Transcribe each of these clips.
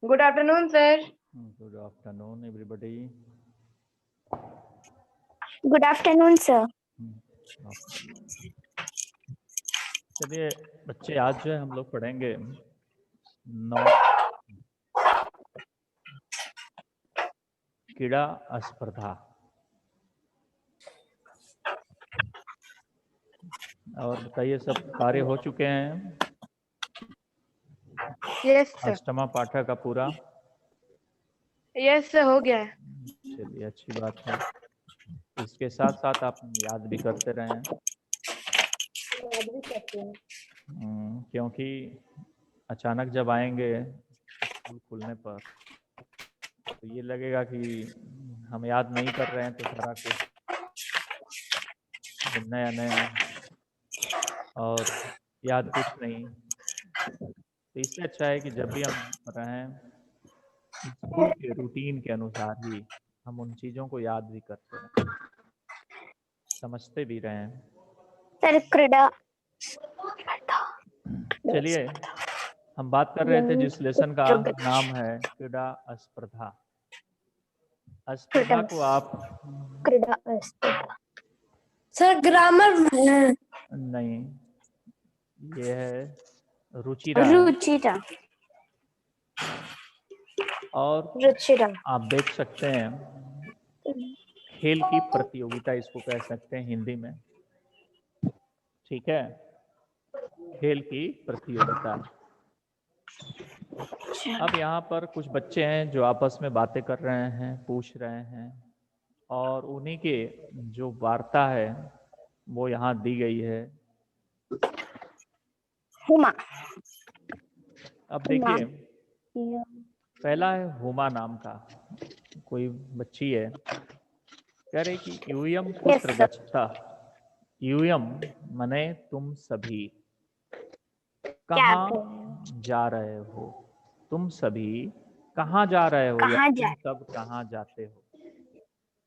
Good afternoon, sir. Good afternoon, everybody. Good afternoon, sir. चलिए बच्चे, आज जो है हम लोग पढ़ेंगे 9 क्रीड़ा स्पर्धा। और बताइए, सब कार्य हो चुके हैं? Yes, sir. अष्टमा पाठक का पूरा? Yes, sir. हो गया है। चलिए, अच्छी बात है। इसके साथ साथ आप याद भी करते रहें, क्योंकि अचानक जब आएंगे स्कूल खुलने पर तो ये लगेगा कि हम याद नहीं कर रहे हैं, तो सारा कुछ नया नया और याद कुछ नहीं। तो इससे अच्छा है कि जब भी हम रहें स्कूल के रूटीन के अनुसार ही हम उन चीज़ों को याद भी करते रहें, समझते भी रहें। सर क्रीड़ा चलिए, हम बात कर रहे थे जिस लेसन का नाम है क्रीड़ा स्पर्धा। स्पर्धा को आप क्रीड़ा स्पर्धा सर ग्रामर नहीं, ये है रुचिरा। रुचिरा और रुचिरा आप देख सकते हैं खेल की प्रतियोगिता, इसको कह सकते हैं हिंदी में। ठीक है, खेल की प्रतियोगिता। अब यहाँ पर कुछ बच्चे हैं जो आपस में बातें कर रहे हैं, पूछ रहे हैं, और उन्हीं के जो वार्ता है वो यहाँ दी गई है। हुमा। अब देखिए, पहला है हुमा नाम का कोई बच्ची है, कह रही कि यूयम कुत्र गच्छता। यूयम माने तुम सभी, कहाँ जा रहे हो? तुम सभी कहाँ जा रहे हो, या तुम सब कहाँ जाते हो?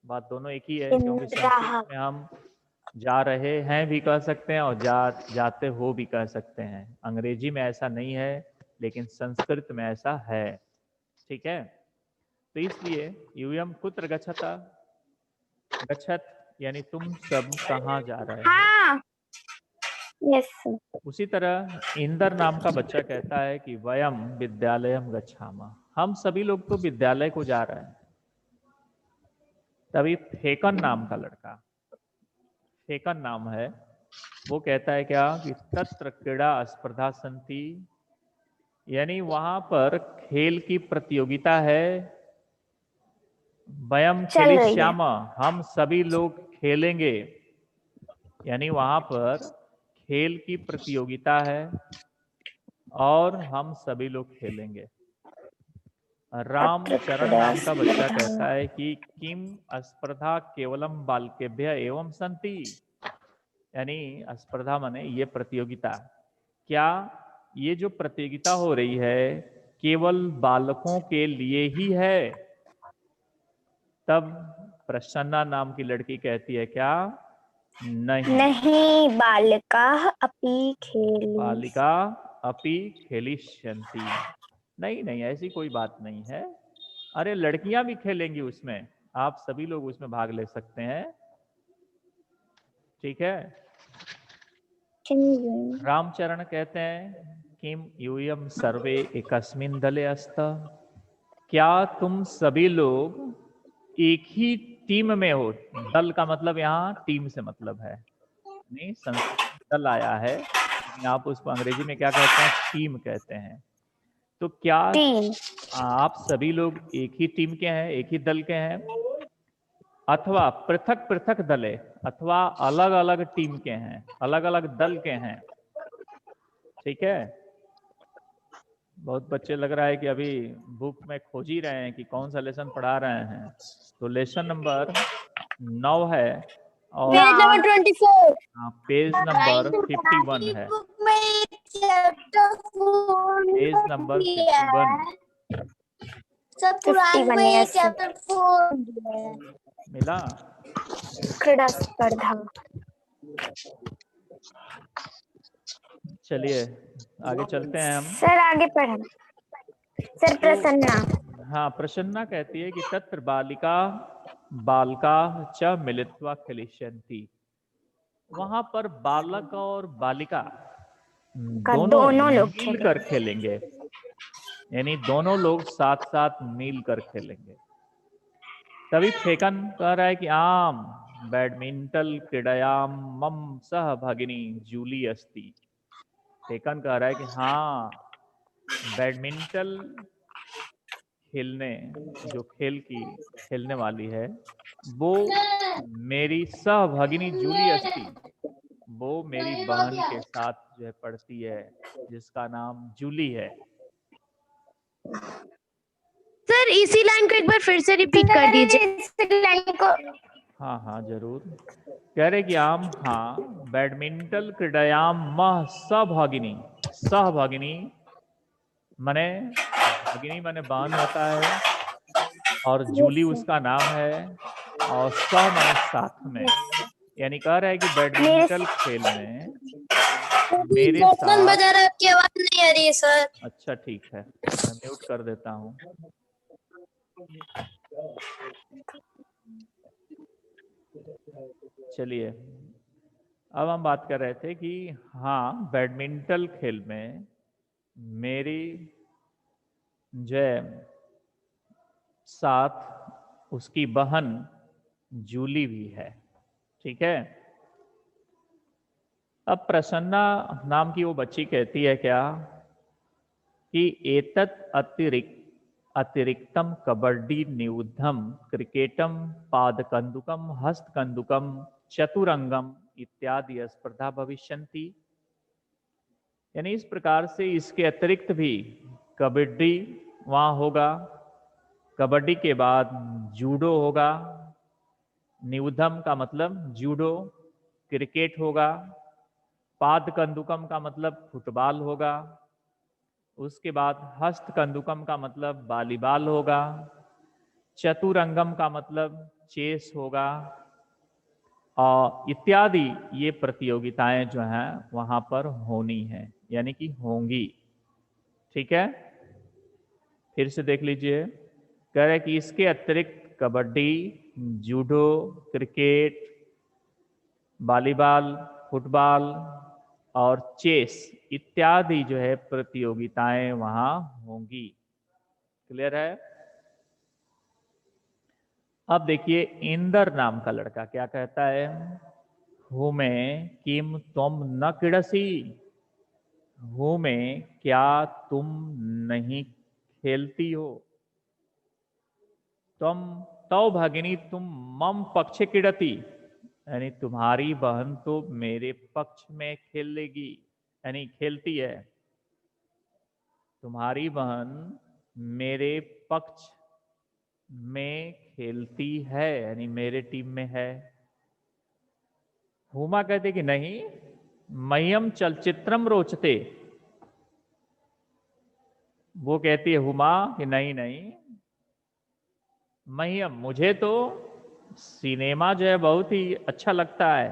बात दोनों एक ही है, क्योंकि संस्कृत में हम जा रहे हैं भी कह सकते हैं और जाते हो भी कह सकते हैं। अंग्रेजी में ऐसा नहीं है, लेकिन संस्कृत में ऐसा है। ठीक है, तो इसलिए यूयम कुत्र गच्छता, गच्छत यानी तुम सब कहाँ जा रहे हो। हाँ। यस। उसी तरह इंदर नाम का बच्चा कहता है कि वयम विद्यालयम गच्छामः, हम सभी लोग तो विद्यालय को जा रहे हैं। तभी फेकन नाम का लड़का, फेकन नाम है, वो कहता है क्या कि तत्र क्रीड़ा स्पर्धा संति, यानी वहां पर खेल की प्रतियोगिता है। वयम खेलिष्यामः, हम सभी लोग खेलेंगे, यानी वहां पर खेल की प्रतियोगिता है और हम सभी लोग खेलेंगे। रामचरण नाम का बच्चा कहता है कि किम स्पर्धा केवलम बालकेभ्य एवं संति, यानी स्पर्धा माने ये प्रतियोगिता, क्या ये जो प्रतियोगिता हो रही है केवल बालकों के लिए ही है? तब प्रसन्ना नाम की लड़की कहती है क्या, नहीं, बालिका अपि खेली, बालिका अपि खेलिष्यन्ति। नहीं नहीं, ऐसी कोई बात नहीं है। अरे लड़कियां भी खेलेंगी उसमें, आप सभी लोग उसमें भाग ले सकते हैं। ठीक है। रामचरण कहते हैं किम यूयम सर्वे एकस्मिन् दले अस्त, क्या तुम सभी लोग एक ही टीम में हो? दल का मतलब यहाँ टीम से मतलब है, नहीं संस्कृत दल आया है, आप उसको अंग्रेजी में क्या कहते हैं, टीम कहते हैं। तो क्या आप सभी लोग एक ही टीम के हैं, एक ही दल के हैं, अथवा पृथक पृथक दले, अथवा अलग अलग टीम के हैं, अलग अलग दल के हैं? ठीक है, बहुत बच्चे लग रहा है कि अभी बुक में खोज ही रहे हैं कि कौन सा लेसन पढ़ा रहे हैं। तो लेसन नंबर 9 है और पेज नंबर 24, पेज नंबर 51 है। पेज नंबर 51 सब पुराने में चैप्टर 4 मिला। क्रीड़ा स्पर्धा। चलिए आगे चलते हैं हम। सर आगे पढ़ा। सर प्रसन्ना। हाँ, प्रसन्ना कहती है कि तत्र बालिका बालका च मिलित्वा खेलिष्यन्ति। वहां पर बालक और बालिका का दोनों दोनों लोग मिलकर खेलेंगे, यानी दोनों लोग साथ साथ मिलकर खेलेंगे। तभी फेकन कह रहा है कि आम बैडमिंटन क्रीड़ायाम मम सह भगिनी जूली अस्ति। फेकन कह रहा है कि हाँ, बैडमिंटन खेलने जो खेल की खेलने वाली है वो मेरी सहभागिनी जूली अस्ति, वो मेरी बहन के साथ जो है पढ़ती है, जिसका नाम जूली है। सर इसी लाइन को एक बार फिर से रिपीट कर दीजिए। इस लाइन को हाँ हाँ जरूर। कह रहे कि आम हाँ बैडमिंटन क्रीडायाम मह सहभागिनी, सहभागिनी मने भगिनी मने बहन होता है, और जूली उसका नाम है, और सह मने साथ में, यानी कह रहा है कि बैडमिंटन खेल में मेरे बर्तन साथ। बजा रहा है, आपकी आवाज नहीं आ रही है सर। अच्छा ठीक है, मैं म्यूट कर देता हूँ। चलिए, अब हम बात कर रहे थे कि हाँ बैडमिंटन खेल में मेरी जो साथ उसकी बहन जूली भी है। ठीक है। अब प्रसन्ना नाम की वो बच्ची कहती है क्या कि एतत् अतिरिक्तम कबड्डी नियुद्धम क्रिकेटम पादकंदुकम हस्तकंदुकम चतुरंगम इत्यादि स्पर्धा भविष्यन्ति। यानी इस प्रकार से इसके अतिरिक्त भी कबड्डी वहाँ होगा, कबड्डी के बाद जूडो होगा, नियुद्धम का मतलब जूडो, क्रिकेट होगा, पाद कंदुकम का मतलब फुटबॉल होगा, उसके बाद हस्त कंदुकम का मतलब वॉलीबॉल होगा, चतुरंगम का मतलब चेस होगा, और इत्यादि ये प्रतियोगिताएं जो हैं वहां पर होनी है, यानी कि होंगी। ठीक है, फिर से देख लीजिए। कह रहे कि इसके अतिरिक्त kabaddi, judo, cricket, volleyball, football और चेस इत्यादि जो है प्रतियोगिताएं वहां होंगी। क्लियर है। अब देखिए इंदर नाम का लड़का क्या कहता है, हुमे किम तुम न क्रीडसी, हुमे क्या तुम नहीं खेलती हो, तुम तो भगिनी तुम मम पक्षे क्रीडती, यानी तुम्हारी बहन तो मेरे पक्ष में खेलेगी, यानी खेलती है, तुम्हारी बहन मेरे पक्ष में खेलती है, यानी मेरे टीम में है। हुमा कहते कि नहीं, मह्यम चलचित्रम रोचते, वो कहती है हुमा कि नहीं नहीं, मह्यम मुझे तो सिनेमा जो है बहुत ही अच्छा लगता है।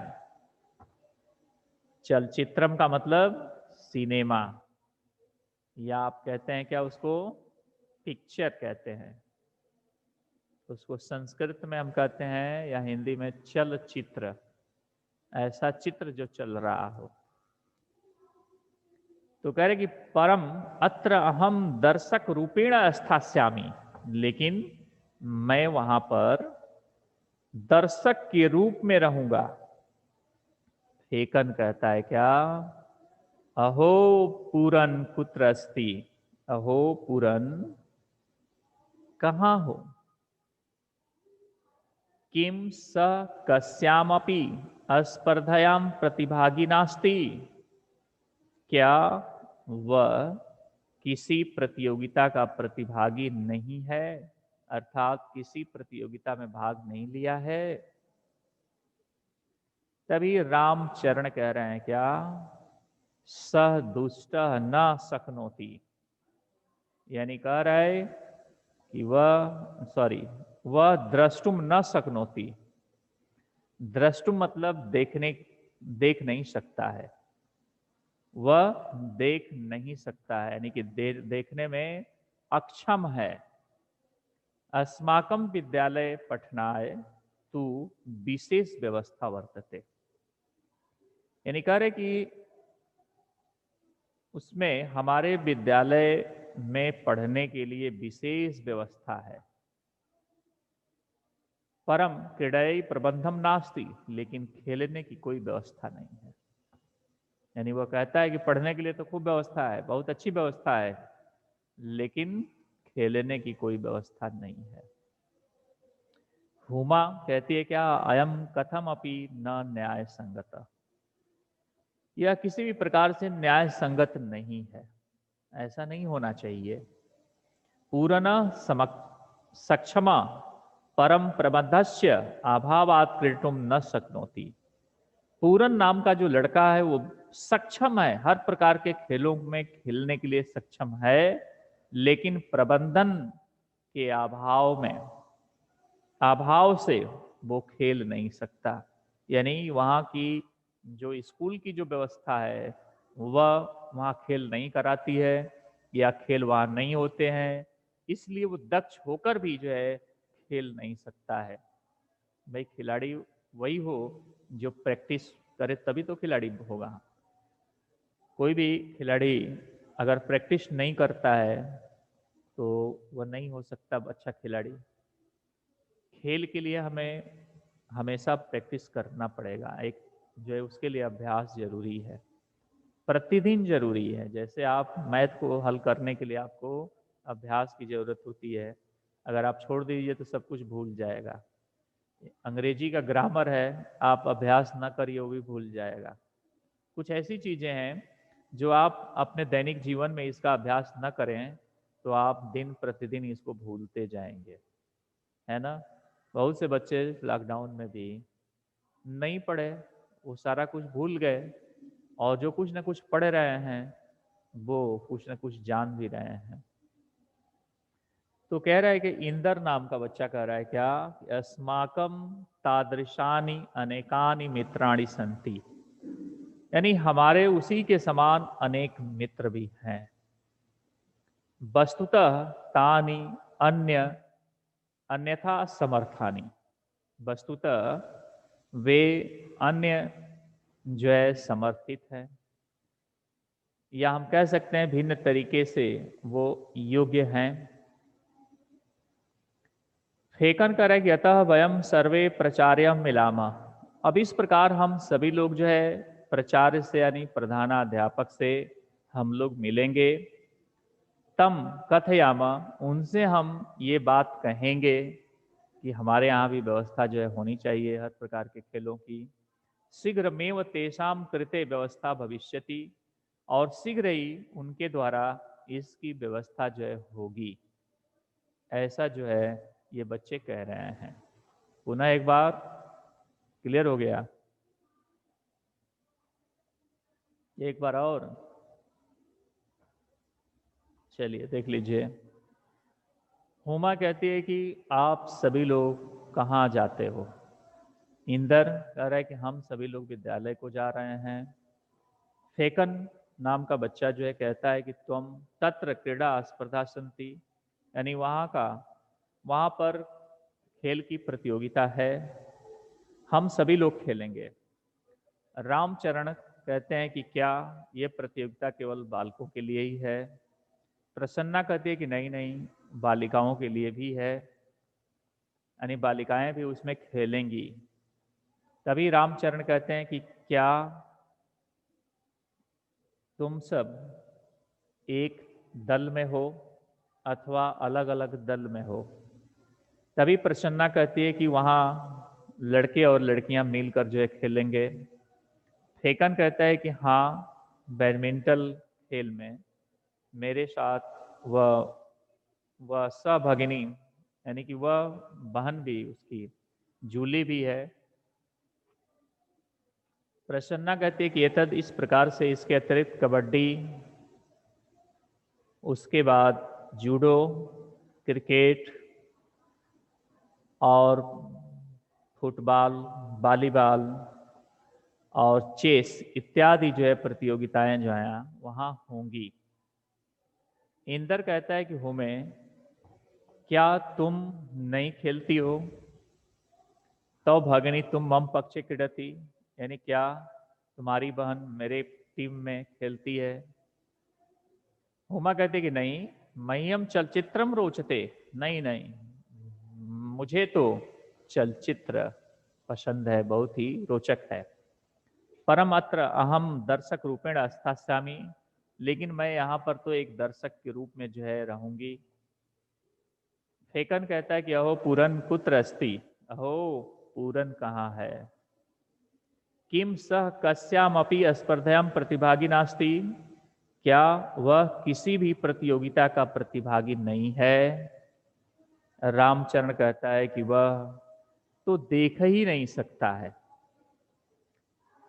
चलचित्रम का मतलब सिनेमा, या आप कहते हैं क्या उसको, पिक्चर कहते हैं, उसको संस्कृत में हम कहते हैं या हिंदी में चलचित्र, ऐसा चित्र जो चल रहा हो। तो कह रहे कि परम अत्र अहम दर्शक रूपेण स्थास्यामि, लेकिन मैं वहां पर दर्शक के रूप में रहूंगा। फेकन कहता है क्या, अहो पूरन कुत्र अस्ति, अहो पूरन कहाँ हो, किम स कस्यामपि स्पर्धायाम प्रतिभागी नास्ति, क्या वह किसी प्रतियोगिता का प्रतिभागी नहीं है, अर्थात किसी प्रतियोगिता में भाग नहीं लिया है। तभी रामचरण कह रहे हैं क्या, सह दुष्ट न सकनोति, यानी कह रहा है कि वह द्रष्टुम न सकनोति, द्रष्टुम मतलब देख नहीं सकता है, वह देख नहीं सकता है, यानी कि देखने में अक्षम है। अस्माकं विद्यालय पठनाय तु विशेष व्यवस्था वर्तते। यानी कह रहे कि उसमें हमारे विद्यालय में पढ़ने के लिए विशेष व्यवस्था है। परम क्रीडाई प्रबंधम नास्ति, लेकिन खेलने की कोई व्यवस्था नहीं है। यानी वो कहता है कि पढ़ने के लिए तो खूब व्यवस्था है, बहुत अच्छी व्यवस्था है, लेकिन खेलने की कोई व्यवस्था नहीं है। हुमा कहती है क्या, अयम कथम अपि न न्याय संगत, यह किसी भी प्रकार से न्याय संगत नहीं है, ऐसा नहीं होना चाहिए। पूर्ण सक्षमा परम प्रबंधस्य अभावात क्रीडुम न शक्नोति। पूरन नाम का जो लड़का है वो सक्षम है, हर प्रकार के खेलों में खेलने के लिए सक्षम है, लेकिन प्रबंधन के अभाव से वो खेल नहीं सकता। यानी वहाँ की जो स्कूल की जो व्यवस्था है वह वहाँ खेल नहीं कराती है, या खेल वहाँ नहीं होते हैं, इसलिए वो दक्ष होकर भी जो है खेल नहीं सकता है। भाई खिलाड़ी वही हो जो प्रैक्टिस करे, तभी तो खिलाड़ी होगा। कोई भी खिलाड़ी अगर प्रैक्टिस नहीं करता है तो वह नहीं हो सकता अच्छा खिलाड़ी। खेल के लिए हमें हमेशा प्रैक्टिस करना पड़ेगा, एक जो है उसके लिए अभ्यास जरूरी है, प्रतिदिन जरूरी है। जैसे आप मैथ को हल करने के लिए आपको अभ्यास की जरूरत होती है, अगर आप छोड़ दीजिए तो सब कुछ भूल जाएगा। अंग्रेजी का ग्रामर है, आप अभ्यास ना करिए वो भी भूल जाएगा। कुछ ऐसी चीजें हैं जो आप अपने दैनिक जीवन में इसका अभ्यास न करें तो आप दिन प्रतिदिन इसको भूलते जाएंगे, है ना। बहुत से बच्चे लॉकडाउन में भी नहीं पढ़े, वो सारा कुछ भूल गए, और जो कुछ न कुछ पढ़ रहे हैं वो कुछ न कुछ जान भी रहे हैं। तो कह रहा है कि इंदर नाम का बच्चा कह रहा है क्या, अस्माकम तादृशानि अनेकानि मित्राणि संति, यानी हमारे उसी के समान अनेक मित्र भी हैं। वस्तुतः तानि अन्यथा समर्थानि, वस्तुतः वे अन्य जो है समर्थित है, या हम कह सकते हैं भिन्न तरीके से वो योग्य हैं। फेकन कर कि अतः वयम सर्वे प्रचार्य मिलामा, अब इस प्रकार हम सभी लोग जो है प्रचार्य से यानी प्रधानाध्यापक से हम लोग मिलेंगे। तम कथयामा, उनसे हम ये बात कहेंगे कि हमारे यहाँ भी व्यवस्था जो है होनी चाहिए हर प्रकार के खेलों की। शीघ्रमेव तेषाम कृते व्यवस्था भविष्यति, और शीघ्र ही उनके द्वारा इसकी व्यवस्था जो है होगी, ऐसा जो है ये बच्चे कह रहे हैं। पुनः एक बार क्लियर हो गया, एक बार और चलिए देख लीजिए। हुमा कहती है कि आप सभी लोग कहाँ जाते हो। इंदर कह रहा है कि हम सभी लोग विद्यालय को जा रहे हैं। फेकन नाम का बच्चा जो है कहता है कि तुम तत्र क्रीड़ा स्पर्धा संति, यानी वहाँ पर खेल की प्रतियोगिता है, हम सभी लोग खेलेंगे। रामचरण कहते हैं कि क्या ये प्रतियोगिता केवल बालकों के लिए ही है। प्रसन्ना कहती है कि नहीं नहीं, बालिकाओं के लिए भी है, यानी बालिकाएं भी उसमें खेलेंगी। तभी रामचरण कहते हैं कि क्या तुम सब एक दल में हो अथवा अलग अलग दल में हो। तभी प्रसन्ना कहती है कि वहाँ लड़के और लड़कियां मिलकर जो है खेलेंगे। फेकन कहता है कि हाँ, बैडमिंटन खेल में मेरे साथ वह सहभगिनी, यानी कि वह बहन भी, उसकी जूली भी है। प्रसन्ना कहती है कि एतद, इस प्रकार से इसके अतिरिक्त कबड्डी, उसके बाद जूडो, क्रिकेट और फुटबॉल, वॉलीबॉल और चेस इत्यादि जो है प्रतियोगिताएं जो हैं वहाँ होंगी। इंदर कहता है कि हुमे, क्या तुम नहीं खेलती हो? तो भगनी तुम मम पक्षे क्रीडति, यानी क्या तुम्हारी बहन मेरे टीम में खेलती है? हुमा कहते कि नहीं, मह्यम चलचित्रम रोचते, नहीं नहीं, मुझे तो चलचित्र पसंद है, बहुत ही रोचक है। परम अत्र अहम दर्शक रूपेण स्थास्यामि, लेकिन मैं यहाँ पर तो एक दर्शक के रूप में जो है रहूंगी। फेकन कहता है कि अहो पूरन कुत्र अस्ति, अहो पूरन कहाँ है? किम सह कस्यामपि स्पर्धायां प्रतिभागी नास्ति, क्या वह किसी भी प्रतियोगिता का प्रतिभागी नहीं है? रामचरण कहता है कि वह तो देख ही नहीं सकता है।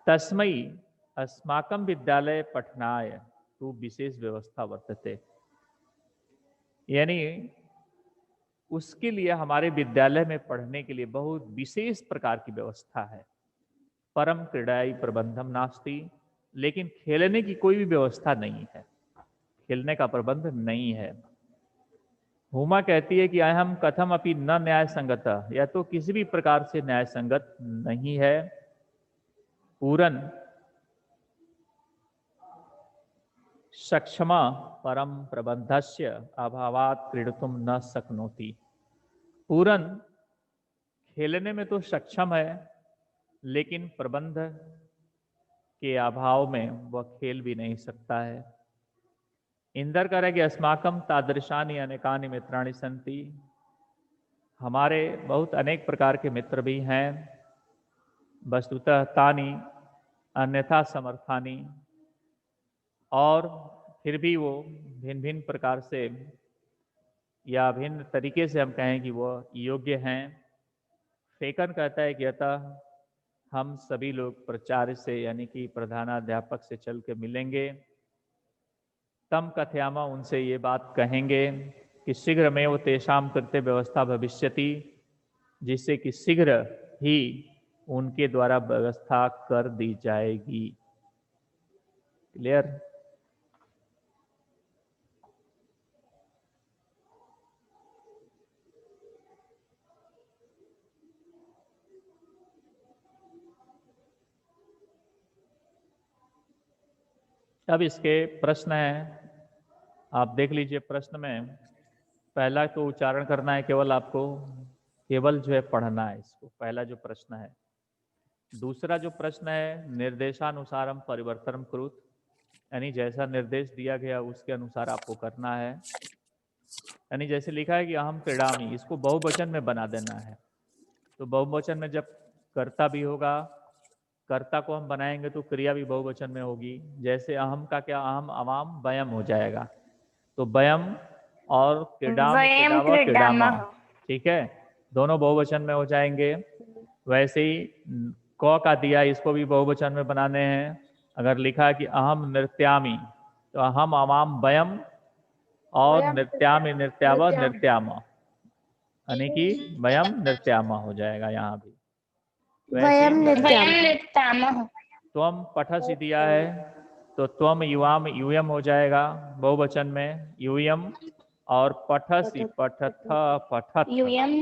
तस्मई अस्माकं विद्यालय पठनाय तु विशेष व्यवस्था वर्तते, यानी उसके लिए हमारे विद्यालय में पढ़ने के लिए बहुत विशेष प्रकार की व्यवस्था है। परम क्रीडाई प्रबंधम नास्ति, लेकिन खेलने की कोई भी व्यवस्था नहीं है, खेलने का प्रबंध नहीं है। हुमा कहती है कि अहम कथम अपि न न्याय संगत, या तो किसी भी प्रकार से न्याय संगत नहीं है। पूरन सक्षमा परम प्रबंधस्य अभावात क्रीडतुम न शक्नोति, पूरन खेलने में तो सक्षम है, लेकिन प्रबंध के अभाव में वह खेल भी नहीं सकता है। इंदर कह रहा है कि अस्माकम तादृशानि अनेकानि मित्राणि सन्ति, हमारे बहुत अनेक प्रकार के मित्र भी हैं। वस्तुतः तानि अन्यथा समर्थानि, और फिर भी वो भिन्न भिन्न प्रकार से या भिन्न तरीके से हम कहें कि वो योग्य हैं। फेकन कहता है कि अतः हम सभी लोग प्राचार्य से यानी कि प्रधानाध्यापक से चल के मिलेंगे। तम कथयामा, उनसे ये बात कहेंगे कि शीघ्र में वो तेषाम कृत्य व्यवस्था भविष्यति, जिससे कि शीघ्र ही उनके द्वारा व्यवस्था कर दी जाएगी। क्लियर? अब इसके प्रश्न हैं, आप देख लीजिए। प्रश्न में पहला तो उच्चारण करना है केवल आपको, केवल जो है पढ़ना है इसको, पहला जो प्रश्न है। दूसरा जो प्रश्न है, निर्देशानुसारम परिवर्तनम कुरुत, यानी जैसा निर्देश दिया गया उसके अनुसार आपको करना है। यानी जैसे लिखा है कि अहम क्रीडामी, इसको बहुवचन में बना देना है। तो बहुवचन में जब कर्ता भी होगा, कर्ता को हम बनाएंगे तो क्रिया भी बहुवचन में होगी। जैसे अहम का क्या, अहम अवाम वयम हो जाएगा, तो वयम और क्रीडाम वयम क्रीडावा क्रीडामा, क्रीडामः। ठीक है, दोनों बहुवचन में हो जाएंगे। वैसे ही क का दिया, इसको भी बहुवचन में बनाने हैं। अगर लिखा है कि अहम नृत्यामी, तो अहम अवाम वयम और नृत्यामी नृत्यावा नृत्यामा, यानी कि वयम नृत्यामा हो जाएगा यहाँ भी। वैसे वयम ही नृत्याम। वयम नृत्यामः। त्वम पठसि दिया है, तो त्वम युवाम यूयम हो जाएगा बहुवचन में, यूयम, और पठसि पठथ पठत, यूयम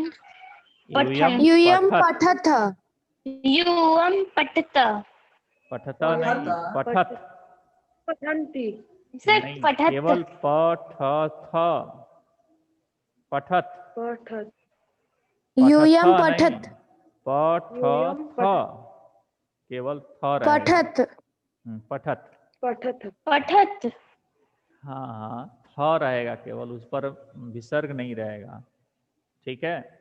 यूयम यूयम पठत, पठथ। यूयम पठत। पठत नहीं पठत, सिर्फ नहीं पठत। केवल पठथ, पठत, यूयम पठथ नहीं, पठथ। पठथ, केवल थ रहेगा। पठथ। पठत, पठत। हाँ हाँ, थ रहेगा केवल, उस पर विसर्ग नहीं रहेगा, ठीक है।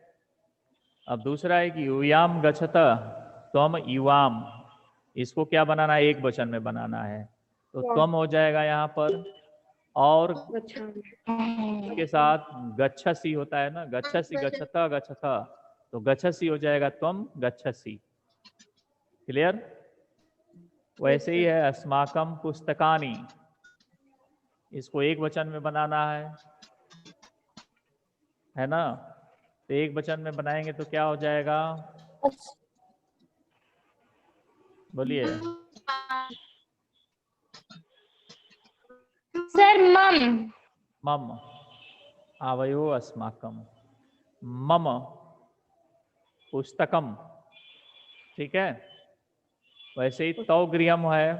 अब दूसरा है कि यूयाम गच्छत त्वम युवाम, इसको क्या बनाना है, एक वचन में बनाना है, तो त्वम हो जाएगा यहाँ पर, और के साथ गच्छसी होता है ना, गच्छसी गच्छत गच्छथ, तो गच्छसी हो जाएगा त्वम गच्छसी। क्लियर? वैसे ही है अस्माकम पुस्तकानि, इसको एक वचन में बनाना है ना, तो एक वचन में बनाएंगे तो क्या हो जाएगा, बोलिए। सर मम। मम आवयो अस्माकम, मम पुस्तकम। ठीक है, वैसे ही तौ गृहम है,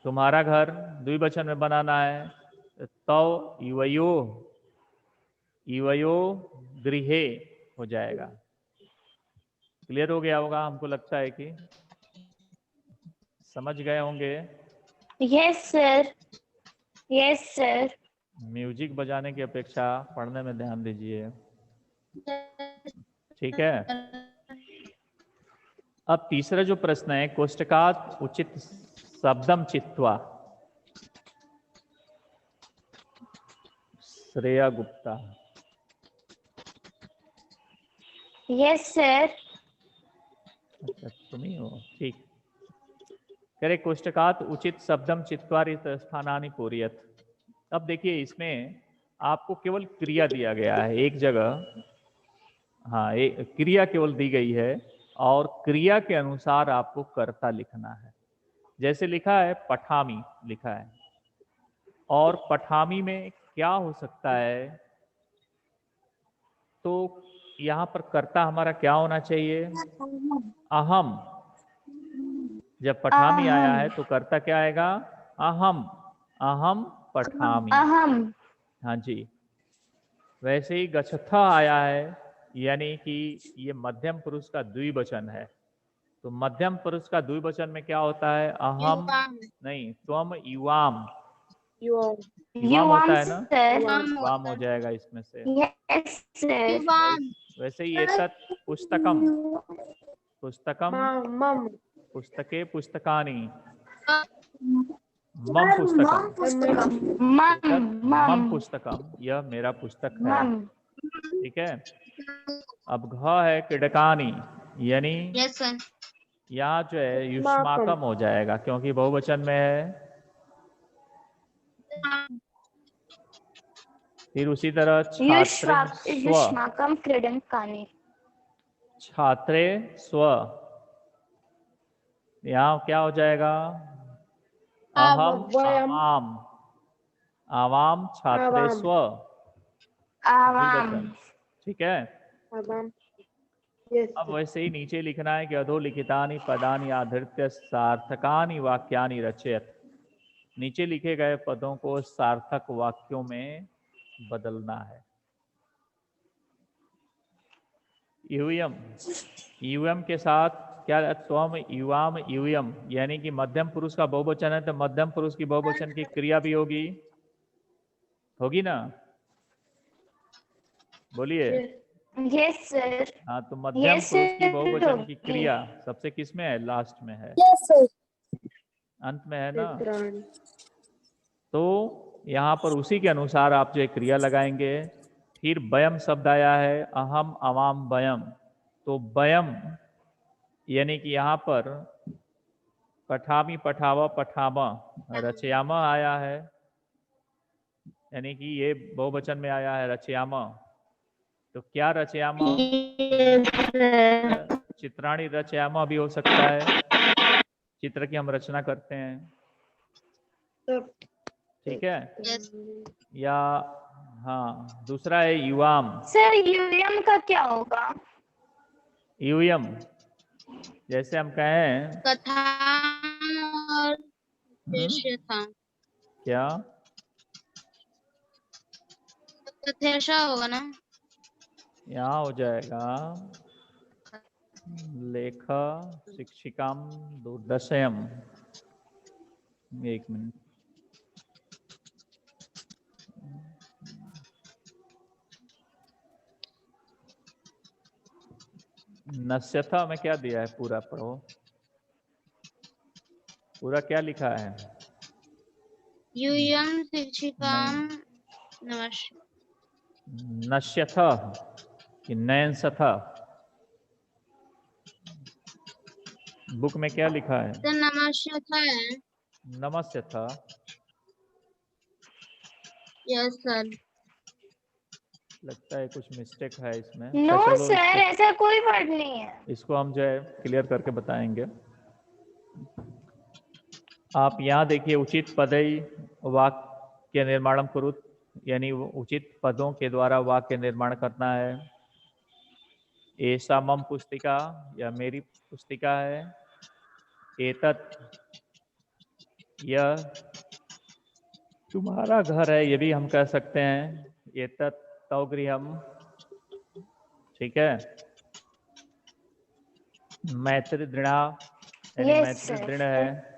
तुम्हारा घर द्विवचन में बनाना है, तौ युवयो, युवयो गृहे हो जाएगा। क्लियर हो गया होगा, हमको लगता है कि समझ गए होंगे। Yes sir, yes sir. Music बजाने की अपेक्षा पढ़ने में ध्यान दीजिए। ठीक है, अब तीसरा जो प्रश्न है, कोष्टकात उचित शब्दम चित्वा, श्रेया गुप्ता। Yes sir. अच्छा तुम ही हो, ठीक। करे कोष्टकात उचित शब्दम चित्वारित स्थानानि पूर्यत। अब देखिए इसमें आपको केवल क्रिया दिया गया है एक जगह, हाँ एक क्रिया केवल दी गई है और क्रिया के अनुसार आपको कर्ता लिखना है। जैसे लिखा है पठामी लिखा है, और पठामी में क्या हो सकता है, तो यहाँ पर कर्ता हमारा क्या होना चाहिए, अहम। जब पठामी आया है तो कर्ता क्या आएगा, अहम, अहम पठामी। अहम। हाँ जी। वैसे ही गच्छथा आया है, यानी कि ये मध्यम पुरुष का द्विवचन है, तो मध्यम पुरुष का द्विवचन में क्या होता है, अहम नहीं, त्वम युवाम, युवाम होता है ना, सर। युवाम हो जाएगा इसमें से। Yes sir. वैसे ही एतत् पुस्तकम, पुस्तकम, पुस्तके पुस्तकानि, मम पुस्तकम, एतत् मम पुस्तकम, यह मेरा पुस्तक है। मम। ठीक है, अब घ है क्रीडकानी, यानी यहाँ जो है युष्माकम हो जाएगा क्योंकि बहुवचन में है। फिर उसी तरह छात्रे स्व, युष्माकम क्रीडनकानि। छात्रे स्व, यहाँ क्या हो जाएगा, अहम आवाम, आवाम छात्रे स्व, आवाम। द्विवचन। ठीक है, अब वैसे ही नीचे लिखना है कि अधोलिखितानि पदानि आधृत्य सार्थकानि वाक्यानि रचयत। नीचे लिखे गए पदों को सार्थक वाक्यों में बदलना है। यूयम, यूयम के साथ क्या, त्वम युवाम यूयम, यानी कि मध्यम पुरुष का बहुवचन है तो मध्यम पुरुष की बहुवचन की क्रिया भी होगी, होगी ना, बोलिए। Yes sir. हाँ, तो मध्यम Yes, पुरुष की sir. बहुवचन की क्रिया सबसे किस में है, लास्ट में है, अंत में है ना। तो यहाँ पर उसी के अनुसार आप जो क्रिया लगाएंगे। फिर वयम शब्द आया है, अहम अवाम वयम, तो वयम यानी कि यहाँ पर पठामी पठावा पठामा रचयामा आया है, यानी कि ये बहुवचन में आया है रचयामा। तो क्या रचयामा, चित्राणी रचयामा भी हो सकता है, चित्र की हम रचना करते हैं। ठीक है, या हाँ दूसरा है युवाम। सर यूएम का क्या होगा? यूयम, जैसे हम कहें कथा और दृश्य था, क्या, कथेशा होगा ना, यहाँ हो जाएगा लेखा शिक्षिकाम दुर्दशयम। एक मिनट, नश्यथा में क्या दिया है, पूरा पढ़ो, पूरा क्या लिखा है, यूयम शिक्षिकाम नमस्ते। नश्यथा कि नयनसथा, बुक में क्या लिखा है, तो नमस्ते था, नमस्य था। Yes sir. लगता है कुछ मिस्टेक है इसमें। नो चलो सर, ऐसा कोई वर्ड नहीं है। इसको हम जो है क्लियर करके बताएंगे। आप यहाँ देखिए, उचित पदई वाक्य निर्माणम कुरुत, यानी वो उचित पदों के द्वारा वाक्य निर्माण करना है। एषा मम पुस्तिका, या मेरी पुस्तिका है। एतत्, यह तुम्हारा घर है, ये भी हम कह सकते हैं। एतत् तव गृहम, ठीक है। मैत्री दृढ़ा, यानी Yes, मैत्री sir. दृढ़ है।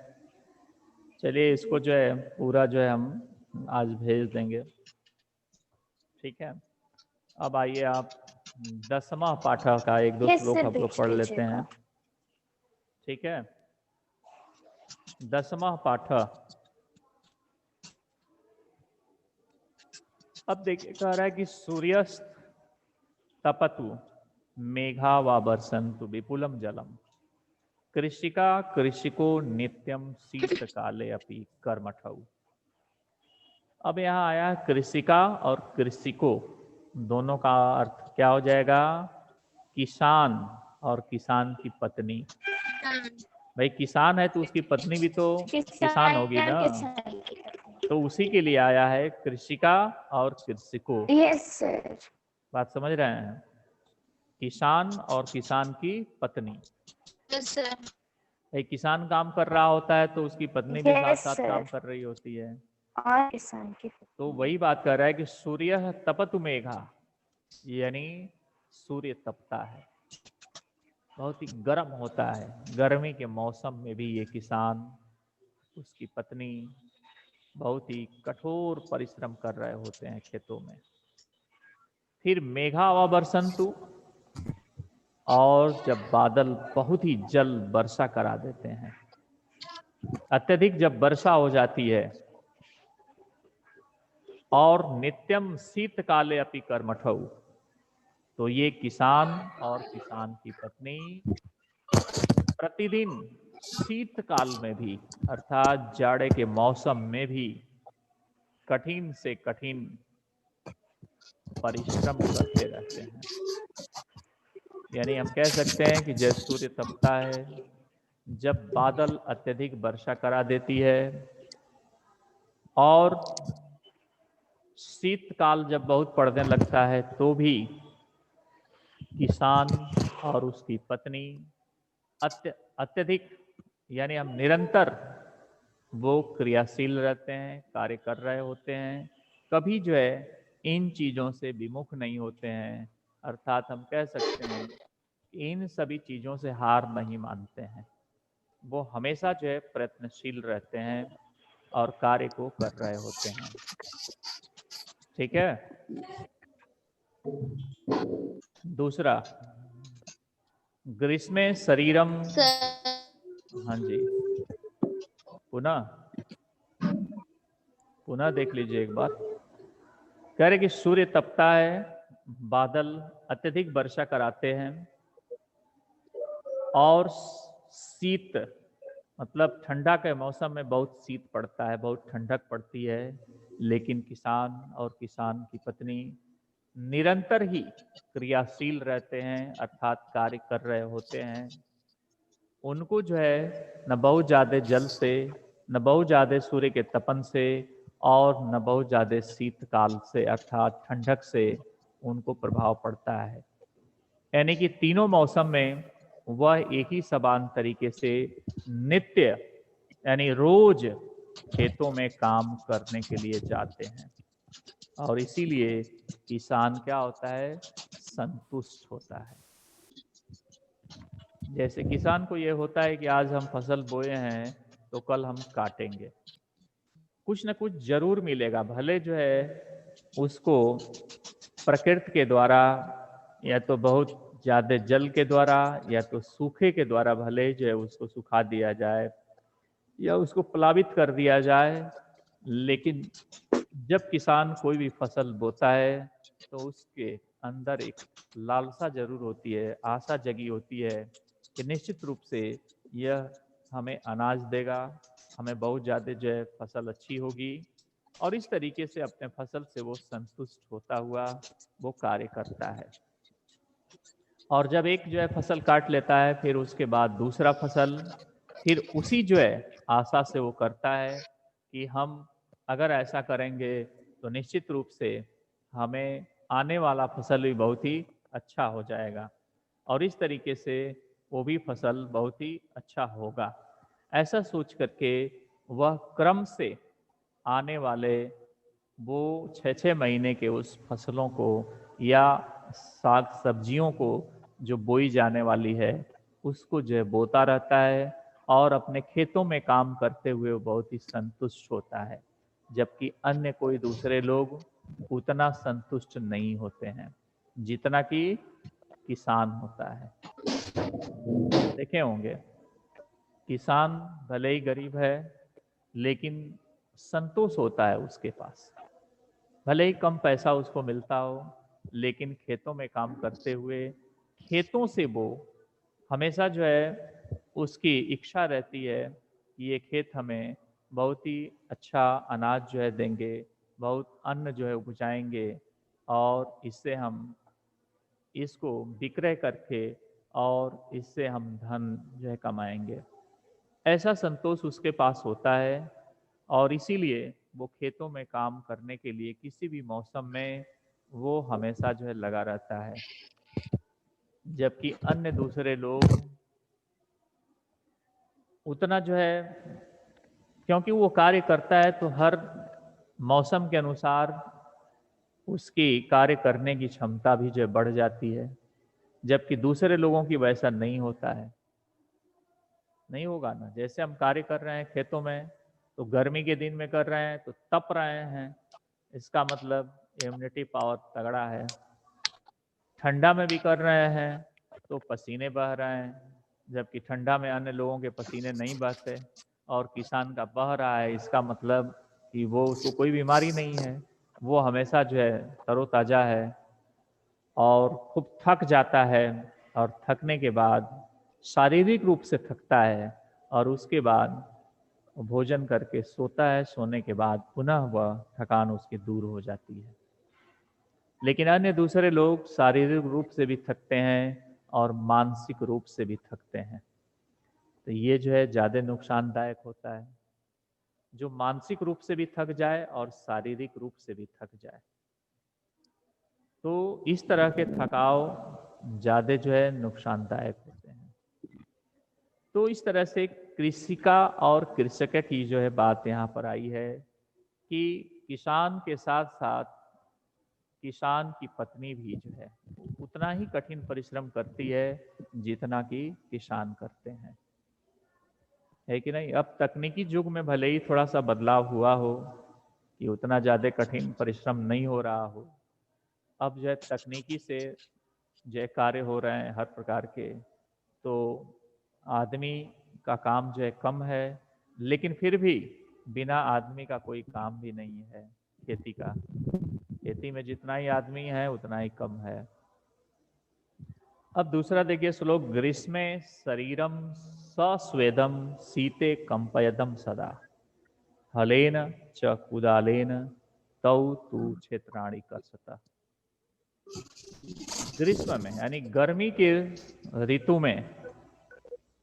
चलिए इसको जो है पूरा जो है हम आज भेज देंगे, ठीक है। अब आइए आप 10वां पाठ का एक दो Yes, श्लोक sir, हम लोग भेज पढ़ लेते दीजिएगा। हैं, ठीक है। 10वां पाठ। अब देखिए, कह रहा है कि सूर्यस्त तपतु मेघा वा बरसन्तु विपुलम जलम, कृषिका कृषिको नित्यम शीत काले अपि कर्मठौ। अब यहाँ आया कृषिका और कृषिको, दोनों का अर्थ क्या हो जाएगा? किसान और किसान की पत्नी। भाई किसान है तो उसकी पत्नी भी तो किसान होगी ना, तो उसी के लिए आया है कृषिका और कृषिको। Yes, sir. बात समझ रहे हैं? किसान और किसान की पत्नी। Yes sir. भाई किसान काम कर रहा होता है तो उसकी पत्नी भी साथ Yes, साथ sir. काम कर रही होती है। और किसान की तो वही बात कर रहा है कि सूर्य तपतु मेघा, यानी सूर्य तपता है, बहुत ही गर्म होता है। गर्मी के मौसम में भी ये किसान, उसकी पत्नी बहुत ही कठोर परिश्रम कर रहे होते हैं खेतों में। फिर मेघा व बरसन्तु, और जब बादल बहुत ही जल वर्षा करा देते हैं, अत्यधिक जब वर्षा हो जाती है, और नित्यम शीतकाले अपि कर्मठौ, तो ये किसान और किसान की पत्नी प्रतिदिन शीतकाल में भी, अर्थात जाड़े के मौसम में भी कठिन से कठिन परिश्रम करते रहते हैं। यानी हम कह सकते हैं कि जैसे सूर्य तपता है, जब बादल अत्यधिक वर्षा करा देती है, और शीतकाल जब बहुत पड़ने लगता है, तो भी किसान और उसकी पत्नी अत्यधिक, यानी हम निरंतर वो क्रियाशील रहते हैं, कार्य कर रहे होते हैं, कभी जो है इन चीज़ों से विमुख नहीं होते हैं। अर्थात हम कह सकते हैं इन सभी चीज़ों से हार नहीं मानते हैं, वो हमेशा जो है प्रयत्नशील रहते हैं और कार्य को कर रहे होते हैं, ठीक है। दूसरा, ग्रीष्मे शरीरम, सर हाँ जी, पुनः देख लीजिए एक बार। कह रहे कि सूर्य तपता है, बादल अत्यधिक वर्षा कराते हैं, और शीत मतलब ठंडा के मौसम में बहुत शीत पड़ता है, बहुत ठंडक पड़ती है, लेकिन किसान और किसान की पत्नी निरंतर ही क्रियाशील रहते हैं, अर्थात कार्य कर रहे होते हैं। उनको जो है न बहुत ज़्यादा जल से, न बहुत ज़्यादा सूर्य के तपन से, और न बहुत ज़्यादा शीतकाल से अर्थात ठंडक से उनको प्रभाव पड़ता है। यानी कि तीनों मौसम में वह एक ही समान तरीके से नित्य, यानी रोज खेतों में काम करने के लिए जाते हैं, और इसीलिए किसान क्या होता है? संतुष्ट होता है। जैसे किसान को ये होता है कि आज हम फसल बोए हैं तो कल हम काटेंगे, कुछ न कुछ जरूर मिलेगा, भले जो है उसको प्रकृति के द्वारा या तो बहुत ज़्यादा जल के द्वारा या तो सूखे के द्वारा भले जो है उसको सुखा दिया जाए या उसको प्लावित कर दिया जाए, लेकिन जब किसान कोई भी फसल बोता है तो उसके अंदर एक लालसा जरूर होती है, आशा जगी होती है कि निश्चित रूप से यह हमें अनाज देगा, हमें बहुत ज़्यादा जो है फसल अच्छी होगी, और इस तरीके से अपने फसल से वो संतुष्ट होता हुआ वो कार्य करता है। और जब एक जो है फसल काट लेता है, फिर उसके बाद दूसरा फसल, फिर उसी जो है आशा से वो करता है कि हम अगर ऐसा करेंगे तो निश्चित रूप से हमें आने वाला फसल भी बहुत ही अच्छा हो जाएगा और इस तरीके से वो भी फसल बहुत ही अच्छा होगा। ऐसा सोच करके वह क्रम से आने वाले वो 6-6 महीने के उस फसलों को या साग सब्जियों को जो बोई जाने वाली है उसको जो है बोता रहता है और अपने खेतों में काम करते हुए वो बहुत ही संतुष्ट होता है, जबकि अन्य कोई दूसरे लोग उतना संतुष्ट नहीं होते हैं जितना कि किसान होता है। देखे होंगे किसान भले ही गरीब है लेकिन संतोष होता है उसके पास, भले ही कम पैसा उसको मिलता हो लेकिन खेतों में काम करते हुए खेतों से वो हमेशा जो है उसकी इच्छा रहती है कि ये खेत हमें बहुत ही अच्छा अनाज जो है देंगे, बहुत अन्न जो है उपजाएंगे और इससे हम इसको विक्रय करके और इससे हम धन जो है कमाएंगे। ऐसा संतोष उसके पास होता है और इसीलिए वो खेतों में काम करने के लिए किसी भी मौसम में वो हमेशा जो है लगा रहता है, जबकि अन्य दूसरे लोग उतना जो है, क्योंकि वो कार्य करता है तो हर मौसम के अनुसार उसकी कार्य करने की क्षमता भी जो है बढ़ जाती है, जबकि दूसरे लोगों की वैसा नहीं होता है। नहीं होगा ना, जैसे हम कार्य कर रहे हैं खेतों में तो गर्मी के दिन में कर रहे हैं तो तप रहे हैं, इसका मतलब इम्यूनिटी पावर तगड़ा है। ठंडा में भी कर रहे हैं तो पसीने बह रहे हैं, जबकि ठंडा में अन्य लोगों के पसीने नहीं बहते और किसान का बह रहा है, इसका मतलब कि वो उसको कोई बीमारी नहीं है, वो हमेशा जो है तरोताज़ा है और खूब थक जाता है और थकने के बाद शारीरिक रूप से थकता है और उसके बाद भोजन करके सोता है, सोने के बाद पुनः वह थकान उसकी दूर हो जाती है। लेकिन अन्य दूसरे लोग शारीरिक रूप से भी थकते हैं और मानसिक रूप से भी थकते हैं, तो ये जो है ज़्यादा नुकसानदायक होता है, जो मानसिक रूप से भी थक जाए और शारीरिक रूप से भी थक जाए। तो इस तरह के थकाव ज़्यादा जो है नुकसानदायक होते हैं। तो इस तरह से कृषिका और कृषक की जो है बात यहाँ पर आई है कि किसान के साथ साथ किसान की पत्नी भी जो है उतना ही कठिन परिश्रम करती है जितना कि किसान करते हैं, है कि नहीं। अब तकनीकी युग में भले ही थोड़ा सा बदलाव हुआ हो कि उतना ज़्यादा कठिन परिश्रम नहीं हो रहा हो, अब जो है तकनीकी से जो है कार्य हो रहे हैं हर प्रकार के, तो आदमी का काम जो है कम है, लेकिन फिर भी बिना आदमी का कोई काम भी नहीं है खेती का। खेती में जितना ही आदमी है उतना ही कम है। अब दूसरा देखिए श्लोक, ग्रीष्मे शरीरम सस्वेदम शीते कंपयदम सदा हलेन च कुदालेन तौ तु क्षेत्राणि कर्षत। ग्रीष्म में यानी गर्मी के ऋतु में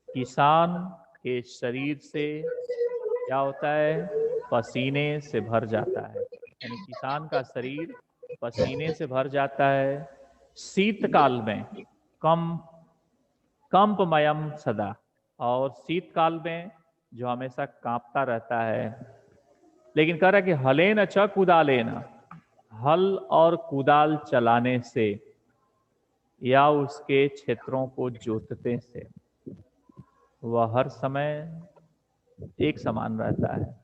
किसान के शरीर से क्या होता है, पसीने से भर जाता है, यानी किसान का शरीर पसीने से भर जाता है। शीतकाल में कंपमयम सदा, और शीतकाल में जो हमेशा कांपता रहता है। लेकिन कह रहा है कि हलेन च कुदालेन, हल और कुदाल चलाने से या उसके क्षेत्रों को जोतते से वह हर समय एक समान रहता है,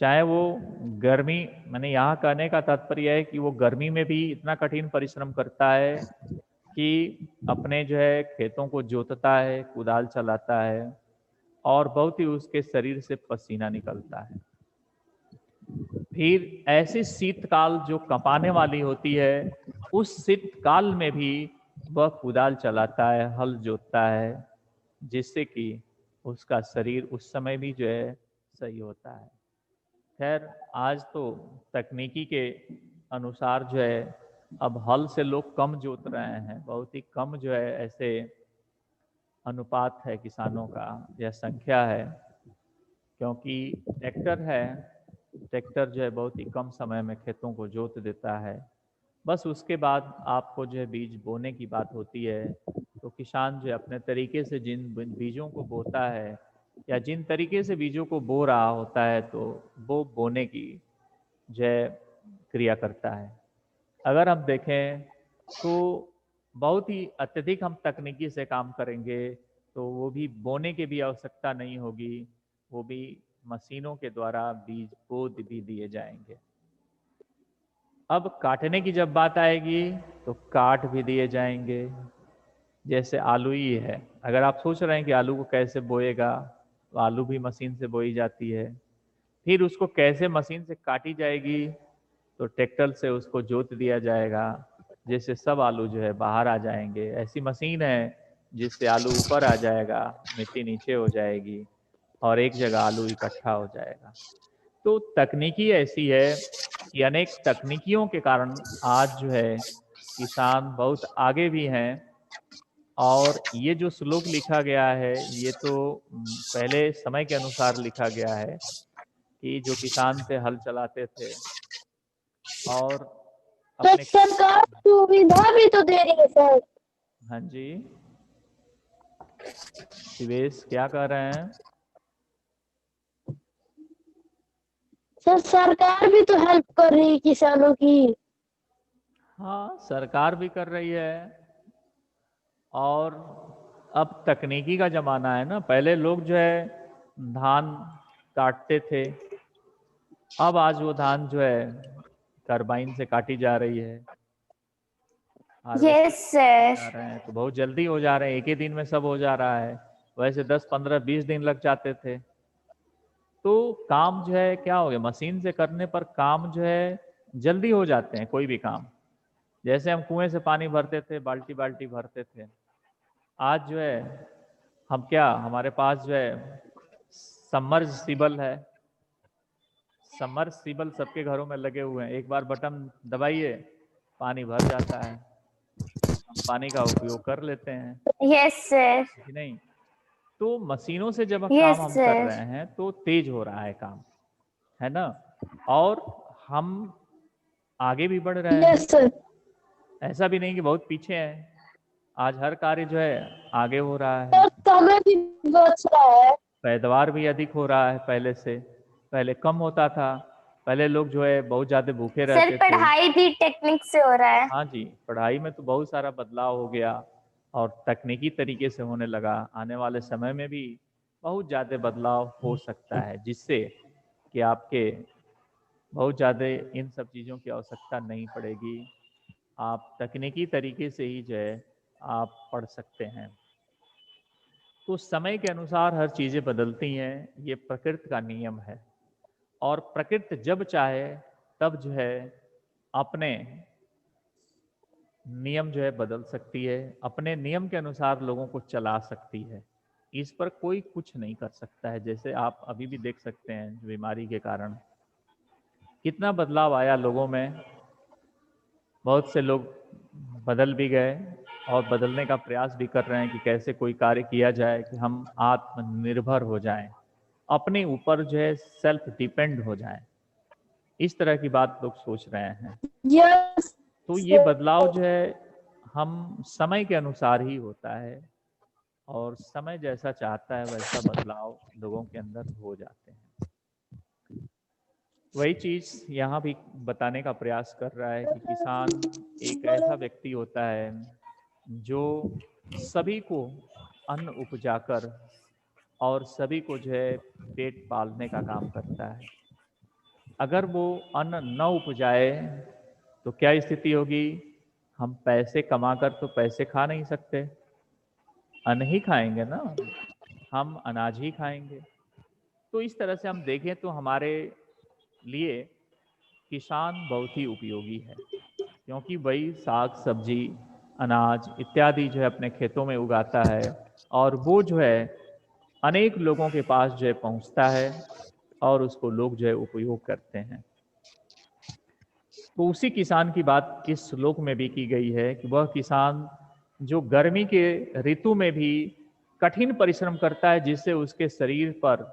चाहे वो गर्मी, मैंने यहाँ कहने का तात्पर्य है कि वो गर्मी में भी इतना कठिन परिश्रम करता है कि अपने जो है खेतों को जोतता है, कुदाल चलाता है और बहुत ही उसके शरीर से पसीना निकलता है। फिर ऐसे शीतकाल जो कँपाने वाली होती है, उस शीतकाल में भी वह कुदाल चलाता है, हल जोतता है, जिससे कि उसका शरीर उस समय भी जो है सही होता है। खैर आज तो तकनीकी के अनुसार जो है अब हल से लोग कम जोत रहे हैं, बहुत ही कम जो है ऐसे अनुपात है किसानों का या संख्या है, क्योंकि ट्रैक्टर है ट्रैक्टर जो है बहुत ही कम समय में खेतों को जोत देता है। बस उसके बाद आपको जो है बीज बोने की बात होती है, तो किसान जो है अपने तरीके से जिन बीजों को बोता है या जिन तरीके से बीजों को बो रहा होता है, तो वो बोने की जो है क्रिया करता है। अगर हम देखें तो बहुत ही अत्यधिक हम तकनीकी से काम करेंगे तो वो भी बोने की भी आवश्यकता नहीं होगी, वो भी मशीनों के द्वारा बीज बो भी दिए जाएंगे। अब काटने की जब बात आएगी तो काट भी दिए जाएंगे। जैसे आलू ही है, अगर आप सोच रहे हैं कि आलू को कैसे बोएगा, तो आलू भी मशीन से बोई जाती है। फिर उसको कैसे मशीन से काटी जाएगी, तो ट्रैक्टर से उसको जोत दिया जाएगा, जिससे सब आलू जो है बाहर आ जाएंगे। ऐसी मशीन है जिससे आलू ऊपर आ जाएगा, मिट्टी नीचे हो जाएगी और एक जगह आलू इकट्ठा हो जाएगा। तो तकनीकी ऐसी है कि अनेक तकनीकियों के कारण आज जो है किसान बहुत आगे भी हैं। और ये जो श्लोक लिखा गया है ये तो पहले समय के अनुसार लिखा गया है कि जो किसान थे हल चलाते थे और तो अपने सरकार सुविधा भी तो दे रही है सर। हाँ जी, शिवेश क्या कह रहे हैं? सर सरकार भी तो हेल्प कर रही है किसानों की। हाँ, सरकार भी कर रही है और अब तकनीकी का जमाना है ना। पहले लोग जो है धान काटते थे, अब आज वो धान जो है टरबाइन से काटी जा रही है, हार्वेस्टर यस सर। जा रहे हैं, तो बहुत जल्दी हो जा रहे हैं, एक ही दिन में सब हो जा रहा है। वैसे 10, 15, 20 दिन लग जाते थे। तो काम जो है क्या हो गया, मशीन से करने पर काम जो है जल्दी हो जाते हैं। कोई भी काम, जैसे हम कुएं से पानी भरते थे, बाल्टी बाल्टी भरते थे, आज जो है हम क्या, हमारे पास जो है सबमर्सिबल है। सबमर्सिबल सबके घरों में लगे हुए हैं, एक बार बटन दबाइए पानी भर जाता है, हम पानी का उपयोग कर लेते हैं यस सर। कि नहीं। तो मशीनों से जब Yes, काम हम कर sir. रहे हैं तो तेज हो रहा है काम, है ना, और हम आगे भी बढ़ रहे हैं। Yes sir. ऐसा भी नहीं कि बहुत पीछे हैं, आज हर कार्य जो है आगे हो रहा है, सर समय भी बच रहा है। पैदावार भी अधिक हो रहा है पहले से। पहले कम होता था, पहले लोग जो है बहुत ज्यादा भूखे सर रहते थे। पढ़ाई भी टेक्निक से हो रहा है। हाँ जी, पढ़ाई में तो बहुत सारा बदलाव हो गया और तकनीकी तरीके से होने लगा। आने वाले समय में भी बहुत ज़्यादा बदलाव हो सकता है, जिससे कि आपके बहुत ज़्यादा इन सब चीज़ों की आवश्यकता नहीं पड़ेगी। आप तकनीकी तरीके से ही जो है आप पढ़ सकते हैं। तो समय के अनुसार हर चीज़ें बदलती हैं, ये प्रकृति का नियम है। और प्रकृति जब चाहे तब जो है अपने नियम जो है बदल सकती है, अपने नियम के अनुसार लोगों को चला सकती है। इस पर कोई कुछ नहीं कर सकता है। जैसे आप अभी भी देख सकते हैं बीमारी के कारण कितना बदलाव आया लोगों में, बहुत से लोग बदल भी गए और बदलने का प्रयास भी कर रहे हैं कि कैसे कोई कार्य किया जाए कि हम आत्मनिर्भर हो जाएं, अपने ऊपर जो है सेल्फ डिपेंड हो जाएं। इस तरह की बात लोग सोच रहे हैं। यस। तो ये बदलाव जो है हम समय के अनुसार ही होता है और समय जैसा चाहता है वैसा बदलाव लोगों के अंदर हो जाते हैं। वही चीज यहाँ भी बताने का प्रयास कर रहा है कि किसान एक ऐसा व्यक्ति होता है जो सभी को अन्न उपजाकर और सभी को जो है पेट पालने का काम करता है। अगर वो अन्न न उपजाए तो क्या स्थिति होगी, हम पैसे कमाकर तो पैसे खा नहीं सकते, अन्न ही खाएंगे ना, हम अनाज ही खाएंगे। तो इस तरह से हम देखें तो हमारे लिए किसान बहुत ही उपयोगी है, क्योंकि वही साग सब्जी अनाज इत्यादि जो है अपने खेतों में उगाता है और वो जो है अनेक लोगों के पास जो है पहुंचता है और उसको लोग जो है उपयोग करते हैं। तो उसी किसान की बात इस श्लोक में भी की गई है कि वह किसान जो गर्मी के ऋतु में भी कठिन परिश्रम करता है, जिससे उसके शरीर पर